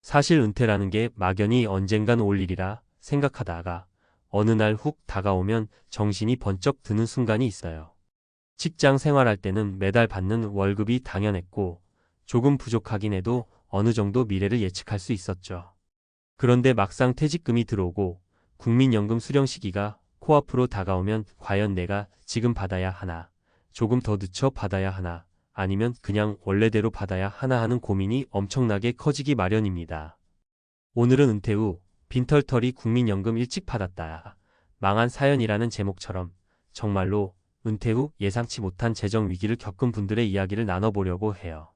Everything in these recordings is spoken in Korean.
사실 은퇴라는 게 막연히 언젠간 올 일이라 생각하다가 어느 날 훅 다가오면 정신이 번쩍 드는 순간이 있어요. 직장 생활할 때는 매달 받는 월급이 당연했고 조금 부족하긴 해도 어느 정도 미래를 예측할 수 있었죠. 그런데 막상 퇴직금이 들어오고 국민연금 수령 시기가 코앞으로 다가오면 과연 내가 지금 받아야 하나, 조금 더 늦춰 받아야 하나, 아니면 그냥 원래대로 받아야 하나 하는 고민이 엄청나게 커지기 마련입니다. 오늘은 은퇴 후 빈털터리 국민연금 일찍 받았다. 망한 사연이라는 제목처럼 정말로 은퇴 후 예상치 못한 재정 위기를 겪은 분들의 이야기를 나눠보려고 해요.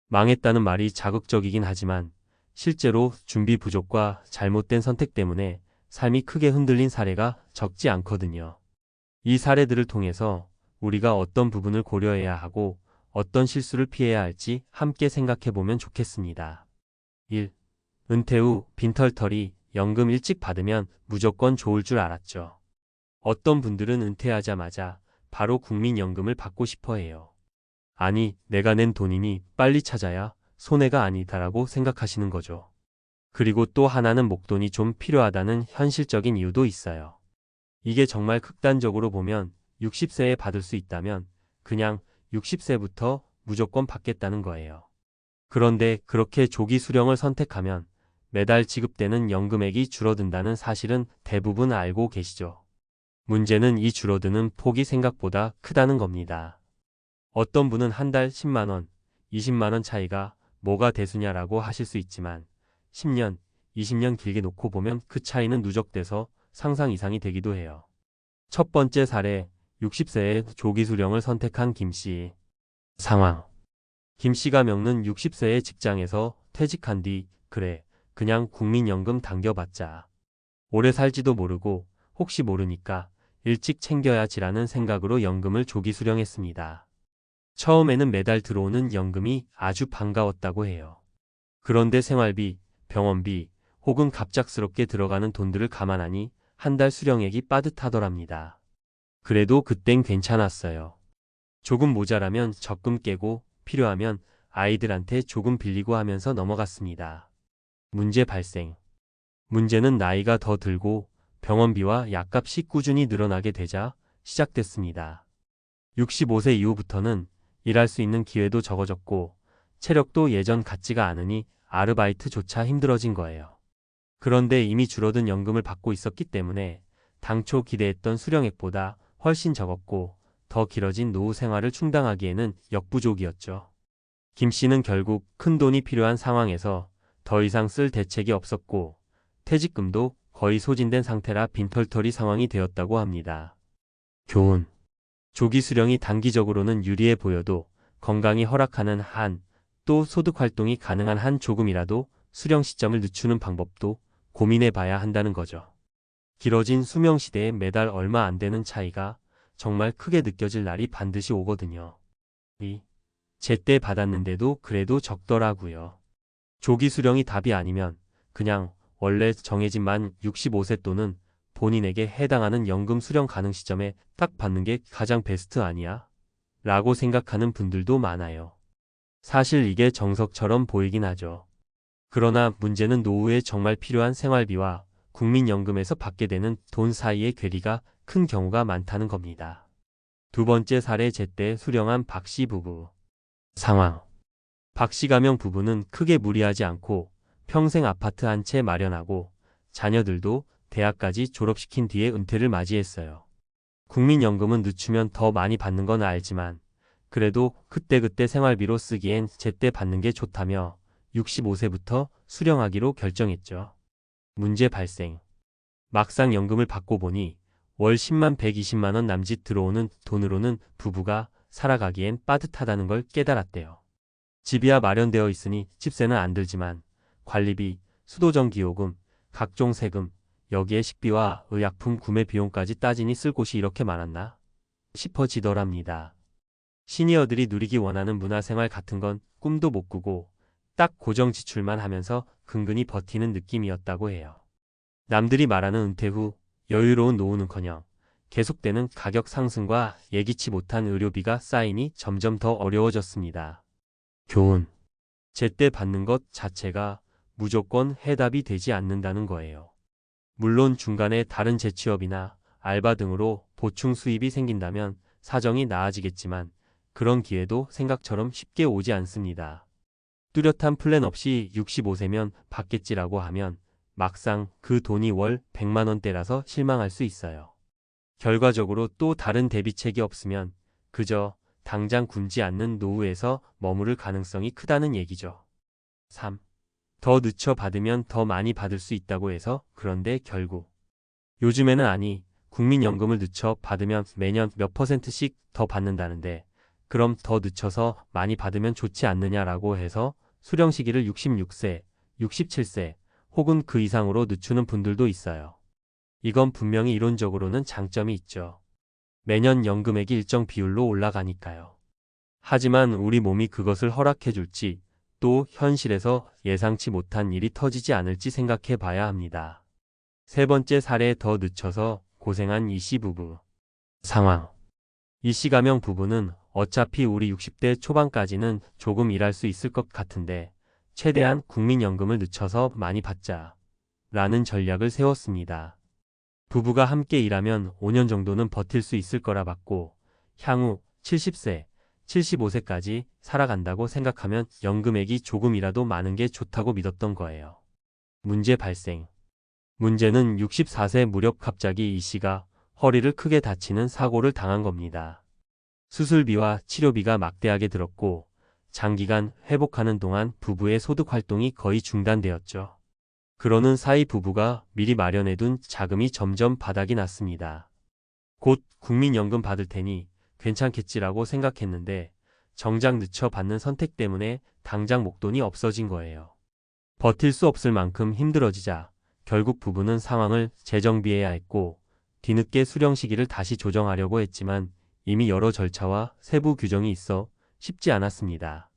망했다는 말이 자극적이긴 하지만 실제로 준비 부족과 잘못된 선택 때문에 삶이 크게 흔들린 사례가 적지 않거든요. 이 사례들을 통해서 우리가 어떤 부분을 고려해야 하고 어떤 실수를 피해야 할지 함께 생각해보면 좋겠습니다. 1. 은퇴 후 빈털터리 연금 일찍 받으면 무조건 좋을 줄 알았죠. 어떤 분들은 은퇴하자마자 바로 국민연금을 받고 싶어 해요. 아니, 내가 낸 돈이니 빨리 찾아야 손해가 아니다라고 생각하시는 거죠. 그리고 또 하나는 목돈이 좀 필요하다는 현실적인 이유도 있어요. 이게 정말 극단적으로 보면 60세에 받을 수 있다면 그냥 60세부터 무조건 받겠다는 거예요. 그런데 그렇게 조기 수령을 선택하면 매달 지급되는 연금액이 줄어든다는 사실은 대부분 알고 계시죠. 문제는 이 줄어드는 폭이 생각보다 크다는 겁니다. 어떤 분은 한 달 10만 원, 20만 원 차이가 뭐가 대수냐라고 하실 수 있지만 10년, 20년 길게 놓고 보면 그 차이는 누적돼서 상상 이상이 되기도 해요. 첫 번째 사례, 60세에 조기 수령을 선택한 김 씨. 상황. 김 씨가 겪는 60세의 직장에서 퇴직한 뒤 그래, 그냥 국민연금 당겨봤자. 오래 살지도 모르고 혹시 모르니까 일찍 챙겨야지라는 생각으로 연금을 조기 수령했습니다. 처음에는 매달 들어오는 연금이 아주 반가웠다고 해요. 그런데 생활비, 병원비 혹은 갑작스럽게 들어가는 돈들을 감안하니 한 달 수령액이 빠듯하더랍니다. 그래도 그땐 괜찮았어요. 조금 모자라면 적금 깨고 필요하면 아이들한테 조금 빌리고 하면서 넘어갔습니다. 문제 발생. 문제는 나이가 더 들고 병원비와 약값이 꾸준히 늘어나게 되자 시작됐습니다. 65세 이후부터는 일할 수 있는 기회도 적어졌고 체력도 예전 같지가 않으니 아르바이트조차 힘들어진 거예요. 그런데 이미 줄어든 연금을 받고 있었기 때문에 당초 기대했던 수령액보다 훨씬 적었고 더 길어진 노후 생활을 충당하기에는 역부족이었죠. 김 씨는 결국 큰 돈이 필요한 상황에서 더 이상 쓸 대책이 없었고 퇴직금도 거의 소진된 상태라 빈털터리 상황이 되었다고 합니다. 교훈. 조기 수령이 단기적으로는 유리해 보여도 건강이 허락하는 한, 또 소득 활동이 가능한 한 조금이라도 수령 시점을 늦추는 방법도 고민해 봐야 한다는 거죠. 길어진 수명 시대에 매달 얼마 안 되는 차이가 정말 크게 느껴질 날이 반드시 오거든요. 제때 받았는데도 그래도 적더라고요. 조기 수령이 답이 아니면 그냥 원래 정해진 만 65세 또는 본인에게 해당하는 연금 수령 가능 시점에 딱 받는 게 가장 베스트 아니야? 라고 생각하는 분들도 많아요. 사실 이게 정석처럼 보이긴 하죠. 그러나 문제는 노후에 정말 필요한 생활비와 국민연금에서 받게 되는 돈 사이의 괴리가 큰 경우가 많다는 겁니다. 두 번째 사례 제때 수령한 박 씨 부부. 상황. 박 씨 가명 부부는 크게 무리하지 않고 평생 아파트 한 채 마련하고 자녀들도 대학까지 졸업시킨 뒤에 은퇴를 맞이했어요. 국민연금은 늦추면 더 많이 받는 건 알지만 그래도 그때그때 생활비로 쓰기엔 제때 받는 게 좋다며 65세부터 수령하기로 결정했죠. 문제 발생. 막상 연금을 받고 보니 월 10만 120만 원 남짓 들어오는 돈으로는 부부가 살아가기엔 빠듯하다는 걸 깨달았대요. 집이야 마련되어 있으니 집세는 안 들지만 관리비, 수도전기요금, 각종 세금, 여기에 식비와 의약품 구매 비용까지 따지니 쓸 곳이 이렇게 많았나 싶어지더랍니다. 시니어들이 누리기 원하는 문화생활 같은 건 꿈도 못 꾸고 딱 고정 지출만 하면서 근근히 버티는 느낌이었다고 해요. 남들이 말하는 은퇴 후 여유로운 노후는커녕 계속되는 가격 상승과 예기치 못한 의료비가 쌓이니 점점 더 어려워졌습니다. 교훈. 제때 받는 것 자체가 무조건 해답이 되지 않는다는 거예요. 물론 중간에 다른 재취업이나 알바 등으로 보충 수입이 생긴다면 사정이 나아지겠지만 그런 기회도 생각처럼 쉽게 오지 않습니다. 뚜렷한 플랜 없이 65세면 받겠지라고 하면 막상 그 돈이 월 100만 원대라서 실망할 수 있어요. 결과적으로 또 다른 대비책이 없으면 그저 당장 굶지 않는 노후에서 머무를 가능성이 크다는 얘기죠. 3. 더 늦춰 받으면 더 많이 받을 수 있다고 해서 그런데 결국 요즘에는 아니 국민연금을 늦춰 받으면 매년 몇 %씩 더 받는다는데 그럼 더 늦춰서 많이 받으면 좋지 않느냐라고 해서 수령 시기를 66세, 67세 혹은 그 이상으로 늦추는 분들도 있어요. 이건 분명히 이론적으로는 장점이 있죠. 매년 연금액이 일정 비율로 올라가니까요. 하지만 우리 몸이 그것을 허락해 줄지 또 현실에서 예상치 못한 일이 터지지 않을지 생각해 봐야 합니다. 세 번째 사례 더 늦춰서 고생한 이씨 부부. 상황. 이씨 가명 부부는 어차피 우리 60대 초반까지는 조금 일할 수 있을 것 같은데 최대한 국민연금을 늦춰서 많이 받자 라는 전략을 세웠습니다. 부부가 함께 일하면 5년 정도는 버틸 수 있을 거라 봤고 향후 70세, 75세까지 살아간다고 생각하면 연금액이 조금이라도 많은 게 좋다고 믿었던 거예요. 문제 발생. 문제는 64세 무렵 갑자기 이 씨가 허리를 크게 다치는 사고를 당한 겁니다. 수술비와 치료비가 막대하게 들었고 장기간 회복하는 동안 부부의 소득 활동이 거의 중단되었죠. 그러는 사이 부부가 미리 마련해둔 자금이 점점 바닥이 났습니다. 곧 국민연금 받을 테니 괜찮겠지라고 생각했는데 정작 늦춰 받는 선택 때문에 당장 목돈이 없어진 거예요. 버틸 수 없을 만큼 힘들어지자 결국 부부는 상황을 재정비해야 했고 뒤늦게 수령 시기를 다시 조정하려고 했지만 이미 여러 절차와 세부 규정이 있어 쉽지 않았습니다.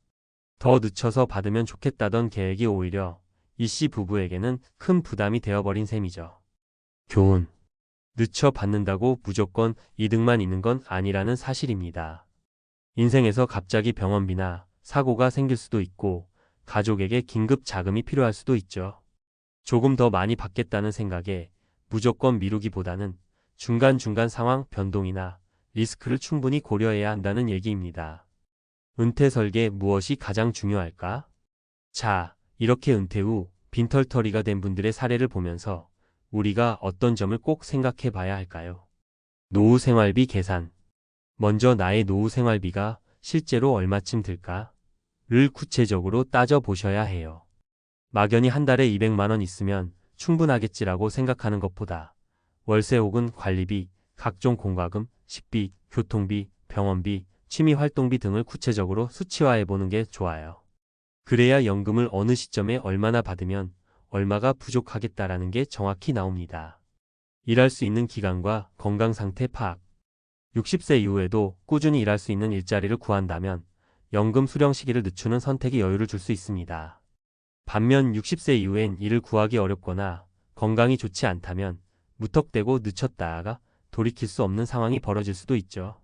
더 늦춰서 받으면 좋겠다던 계획이 오히려 이씨 부부에게는 큰 부담이 되어버린 셈이죠. 교훈. 늦춰 받는다고 무조건 이득만 있는 건 아니라는 사실입니다. 인생에서 갑자기 병원비나 사고가 생길 수도 있고 가족에게 긴급 자금이 필요할 수도 있죠. 조금 더 많이 받겠다는 생각에 무조건 미루기보다는 중간중간 상황 변동이나 리스크를 충분히 고려해야 한다는 얘기입니다. 은퇴 설계 무엇이 가장 중요할까? 자, 이렇게 은퇴 후 빈털터리가 된 분들의 사례를 보면서 우리가 어떤 점을 꼭 생각해 봐야 할까요? 노후 생활비 계산. 먼저 나의 노후 생활비가 실제로 얼마쯤 들까?를 구체적으로 따져 보셔야 해요. 막연히 한 달에 200만 원 있으면 충분하겠지라고 생각하는 것보다 월세 혹은 관리비, 각종 공과금, 식비, 교통비, 병원비, 취미활동비 등을 구체적으로 수치화해 보는 게 좋아요. 그래야 연금을 어느 시점에 얼마나 받으면 얼마가 부족하겠다라는 게 정확히 나옵니다. 일할 수 있는 기간과 건강 상태 파악. 60세 이후에도 꾸준히 일할 수 있는 일자리를 구한다면 연금 수령 시기를 늦추는 선택이 여유를 줄 수 있습니다. 반면 60세 이후엔 일을 구하기 어렵거나 건강이 좋지 않다면 무턱대고 늦췄다가 돌이킬 수 없는 상황이 벌어질 수도 있죠.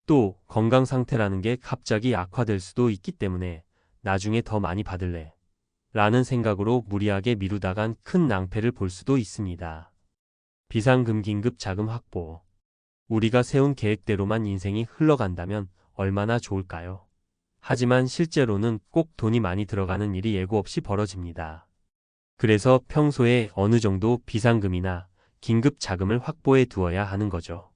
또 건강 상태라는 게 갑자기 악화될 수도 있기 때문에 나중에 더 많이 받을래 라는 생각으로 무리하게 미루다간 큰 낭패를 볼 수도 있습니다. 비상금 긴급 자금 확보. 우리가 세운 계획대로만 인생이 흘러간다면 얼마나 좋을까요? 하지만 실제로는 꼭 돈이 많이 들어가는 일이 예고 없이 벌어집니다. 그래서 평소에 어느 정도 비상금이나 긴급 자금을 확보해 두어야 하는 거죠.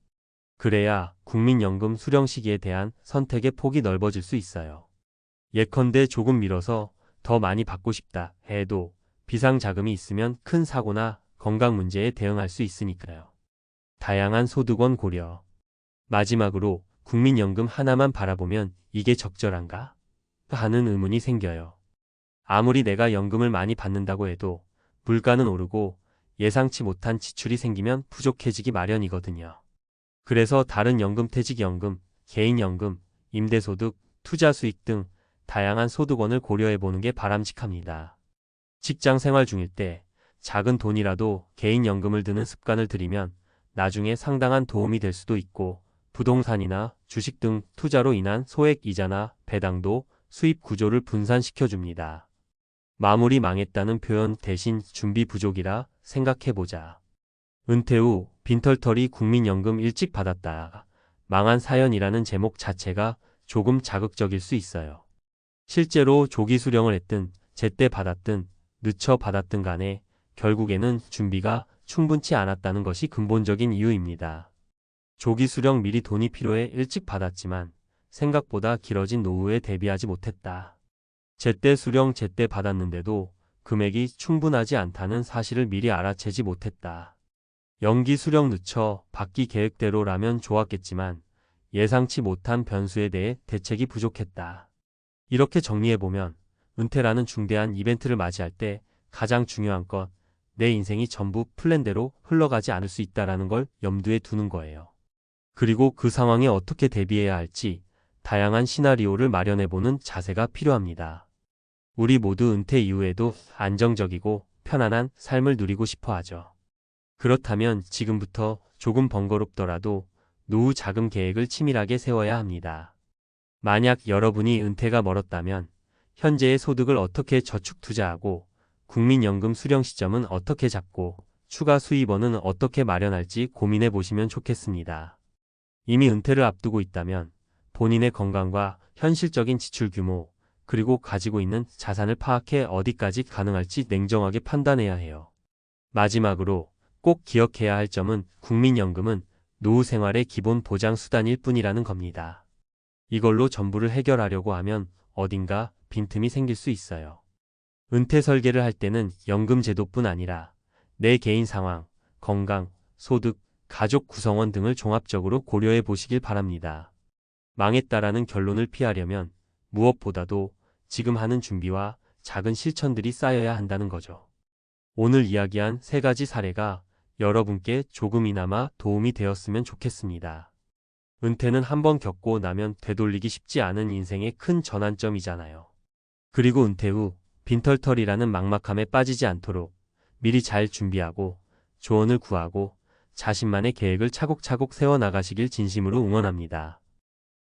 그래야 국민연금 수령 시기에 대한 선택의 폭이 넓어질 수 있어요. 예컨대 조금 미뤄서 더 많이 받고 싶다 해도 비상자금이 있으면 큰 사고나 건강 문제에 대응할 수 있으니까요. 다양한 소득원 고려. 마지막으로 국민연금 하나만 바라보면 이게 적절한가? 하는 의문이 생겨요. 아무리 내가 연금을 많이 받는다고 해도 물가는 오르고 예상치 못한 지출이 생기면 부족해지기 마련이거든요. 그래서 다른 연금퇴직연금, 개인연금, 임대소득, 투자수익 등 다양한 소득원을 고려해보는 게 바람직합니다. 직장 생활 중일 때 작은 돈이라도 개인연금을 드는 습관을 들이면 나중에 상당한 도움이 될 수도 있고 부동산이나 주식 등 투자로 인한 소액 이자나 배당도 수입 구조를 분산시켜줍니다. 마무리 망했다는 표현 대신 준비 부족이라 생각해보자. 은퇴 후 빈털터리 국민연금 일찍 받았다. 망한 사연이라는 제목 자체가 조금 자극적일 수 있어요. 실제로 조기 수령을 했든 제때 받았든 늦춰 받았든 간에 결국에는 준비가 충분치 않았다는 것이 근본적인 이유입니다. 조기 수령 미리 돈이 필요해 일찍 받았지만 생각보다 길어진 노후에 대비하지 못했다. 제때 수령 제때 받았는데도 금액이 충분하지 않다는 사실을 미리 알아채지 못했다. 연기 수령 늦춰 받기 계획대로라면 좋았겠지만 예상치 못한 변수에 대해 대책이 부족했다. 이렇게 정리해보면 은퇴라는 중대한 이벤트를 맞이할 때 가장 중요한 것, 내 인생이 전부 플랜대로 흘러가지 않을 수 있다는 걸 염두에 두는 거예요. 그리고 그 상황에 어떻게 대비해야 할지 다양한 시나리오를 마련해보는 자세가 필요합니다. 우리 모두 은퇴 이후에도 안정적이고 편안한 삶을 누리고 싶어 하죠. 그렇다면 지금부터 조금 번거롭더라도 노후 자금 계획을 치밀하게 세워야 합니다. 만약 여러분이 은퇴가 멀었다면 현재의 소득을 어떻게 저축 투자하고 국민연금 수령 시점은 어떻게 잡고 추가 수입원은 어떻게 마련할지 고민해 보시면 좋겠습니다. 이미 은퇴를 앞두고 있다면 본인의 건강과 현실적인 지출 규모 그리고 가지고 있는 자산을 파악해 어디까지 가능할지 냉정하게 판단해야 해요. 마지막으로 꼭 기억해야 할 점은 국민연금은 노후 생활의 기본 보장 수단일 뿐이라는 겁니다. 이걸로 전부를 해결하려고 하면 어딘가 빈틈이 생길 수 있어요. 은퇴 설계를 할 때는 연금 제도뿐 아니라 내 개인 상황, 건강, 소득, 가족 구성원 등을 종합적으로 고려해 보시길 바랍니다. 망했다라는 결론을 피하려면 무엇보다도 지금 하는 준비와 작은 실천들이 쌓여야 한다는 거죠. 오늘 이야기한 3가지 사례가 여러분께 조금이나마 도움이 되었으면 좋겠습니다. 은퇴는 한번 겪고 나면 되돌리기 쉽지 않은 인생의 큰 전환점이잖아요. 그리고 은퇴 후 빈털터리라는 막막함에 빠지지 않도록 미리 잘 준비하고 조언을 구하고 자신만의 계획을 차곡차곡 세워나가시길 진심으로 응원합니다.